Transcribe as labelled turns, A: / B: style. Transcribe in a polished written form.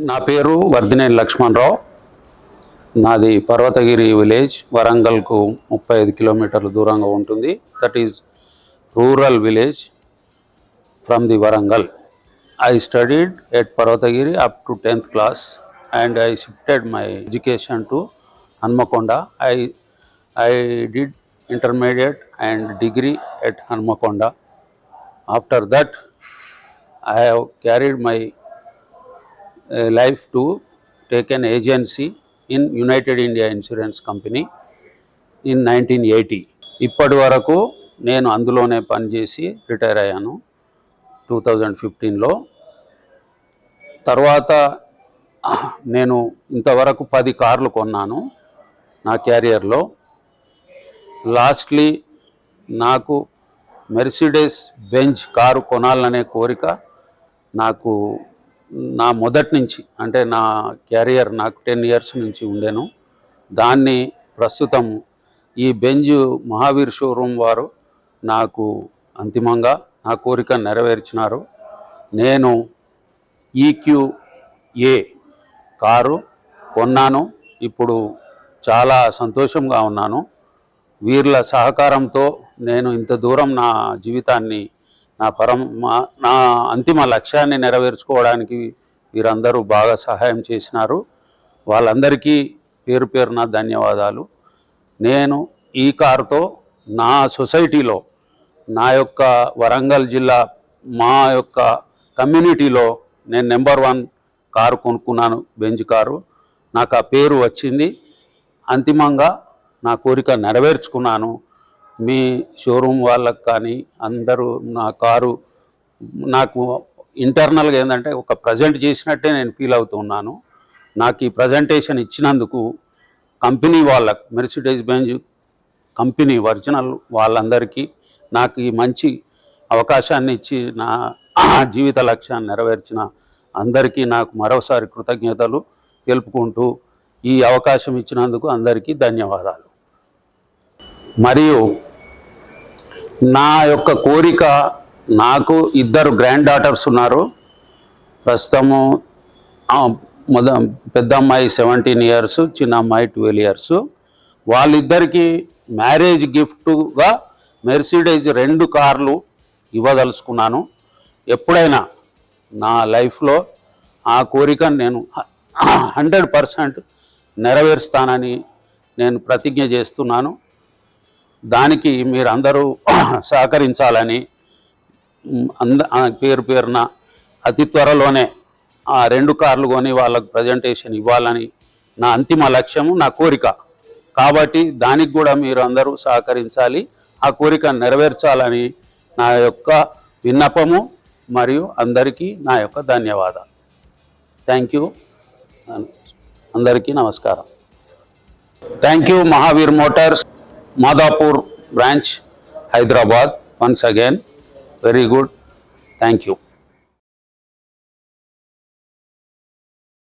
A: నా పేరు వర్ధినేని లక్ష్మణరావు. నాది పర్వతగిరి విలేజ్, వరంగల్కు 35 కిలోమీటర్ల దూరంగా ఉంటుంది. That is rural village from the Warangal. I studied at Parvatagiri up to 10th class and I shifted my education to Hanmakonda. I did intermediate and degree at Hanmakonda. After that, I have carried my life to take an agency in United India Insurance Company in 1980. ఇప్పటి వరకు నేను అందులోనే పనిచేసి retire అయ్యాను 2015లో. తర్వాత నేను ఇంతవరకు 10 కార్లు కొన్నాను నా క్యారియర్లో. లాస్ట్లీ నాకు మెర్సిడెస్ బెంజ్ కారు కొనాలనే కోరిక నాకు నా మొదటి నుంచి, అంటే నా క్యారియర్ నాకు 10 ఇయర్స్ నుంచి ఉండేను. దాన్ని ప్రస్తుతం ఈ బెంజ్ మహావీర్ షోరూమ్ వారు నాకు అంతిమంగా నా కోరిక నెరవేర్చినారు. నేను EQA కారు కొన్నాను. ఇప్పుడు చాలా సంతోషంగా ఉన్నాను. వీళ్ళ సహకారంతో నేను ఇంత దూరం నా జీవితాన్ని, నా అంతిమ లక్ష్యాన్ని నెరవేర్చుకోవడానికి వీరందరూ బాగా సహాయం చేసినారు. వాళ్ళందరికీ పేరు పేరున ధన్యవాదాలు. నేను ఈ కారుతో నా సొసైటీలో, నా యొక్క వరంగల్ జిల్లా, మా యొక్క కమ్యూనిటీలో నేను నెంబర్ 1 కారు కొనుక్కున్నాను, బెంజ్ కారు. నాకు ఆ పేరు వచ్చింది. అంతిమంగా నా కోరిక నెరవేర్చుకున్నాను. మీ షోరూమ్ వాళ్ళకు కానీ అందరూ నా కారు నాకు ఇంటర్నల్గా ఏంటంటే ఒక ప్రజెంట్ చేసినట్టే నేను ఫీల్ అవుతున్నాను. నాకు ఈ ప్రజెంటేషన్ ఇచ్చినందుకు కంపెనీ వాళ్ళకు, మెర్సిడెస్ బెంజ్ కంపెనీ ఒరిజినల్ వాళ్ళందరికీ నాకు ఈ మంచి అవకాశాన్ని ఇచ్చి నా జీవిత లక్ష్యాన్ని నెరవేర్చిన అందరికీ నాకు మరోసారి కృతజ్ఞతలు తెలుపుకుంటూ ఈ అవకాశం ఇచ్చినందుకు అందరికీ ధన్యవాదాలు. మరియు నా యొక్క కోరిక, నాకు 2 గ్రాండ్ డాటర్స్ ఉన్నారు. ప్రస్తుతము పెద్ద అమ్మాయి 17 ఇయర్స్, చిన్న అమ్మాయి 12 ఇయర్స్. వాళ్ళిద్దరికీ మ్యారేజ్ గిఫ్ట్గా మెర్సిడెస్ 2 కార్లు ఇవ్వదలుచుకున్నాను. ఎప్పుడైనా నా లైఫ్లో ఆ కోరికను నేను 100% నెరవేరుస్తానని నేను ప్రతిజ్ఞ చేస్తున్నాను. దానికి మీరందరూ సహకరించాలని, పేరు పేరున అతి త్వరలోనే ఆ 2 కార్లు కొని వాళ్ళకు ప్రజెంటేషన్ ఇవ్వాలని నా అంతిమ లక్ష్యము, నా కోరిక. కాబట్టి దానికి కూడా మీరు అందరూ సహకరించాలి, ఆ కోరిక నెరవేర్చాలని నా యొక్క విన్నపము. మరియు అందరికీ నా యొక్క ధన్యవాదాలు. Thank you. అందరికీ నమస్కారం. Thank you Mahavir Motors, Madhapur branch, Hyderabad. Once again very good. Thank you.